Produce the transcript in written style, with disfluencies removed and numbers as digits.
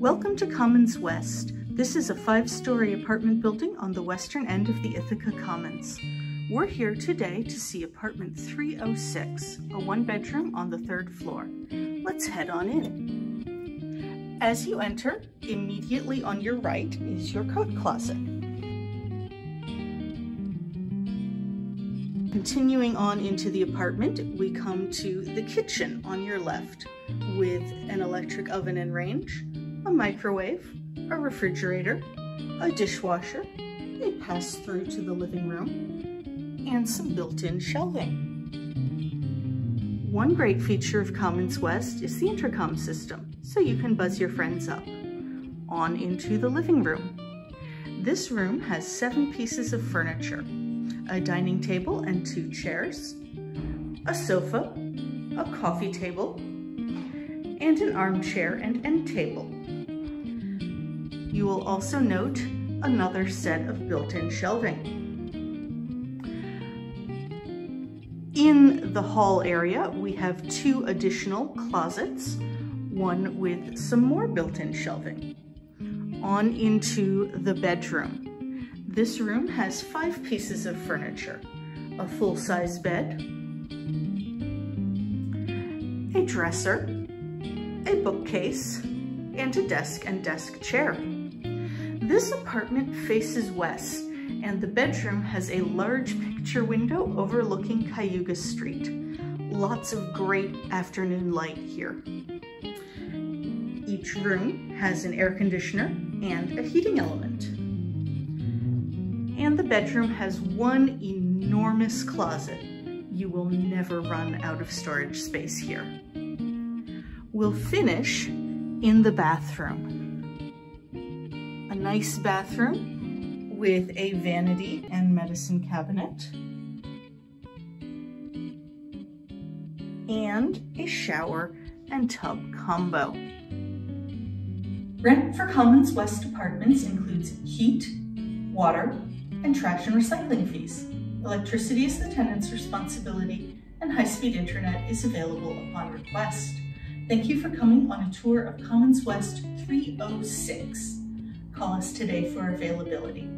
Welcome to Commons West. This is a 5-story apartment building on the western end of the Ithaca Commons. We're here today to see apartment 306, a 1-bedroom on the 3rd floor. Let's head on in. As you enter, immediately on your right is your coat closet. Continuing on into the apartment, we come to the kitchen on your left with an electric oven and range, a microwave, a refrigerator, a dishwasher, a pass-through to the living room, and some built-in shelving. One great feature of Commons West is the intercom system, so you can buzz your friends up. On into the living room. This room has 7 pieces of furniture, a dining table and 2 chairs, a sofa, a coffee table, and an armchair and end table. You will also note another set of built-in shelving. In the hall area, we have 2 additional closets, one with some more built-in shelving. On into the bedroom. This room has 5 pieces of furniture, a full-size bed, a dresser, a bookcase, and a desk and desk chair. This apartment faces west, and the bedroom has a large picture window overlooking Cayuga Street. Lots of great afternoon light here. Each room has an air conditioner and a heating element. And the bedroom has one enormous closet. You will never run out of storage space here. We'll finish in the bathroom. A nice bathroom with a vanity and medicine cabinet, and a shower and tub combo. Rent for Commons West apartments includes heat, water, and trash and recycling fees. Electricity is the tenant's responsibility, and high-speed internet is available upon request. Thank you for coming on a tour of Commons West 306. Call us today for availability.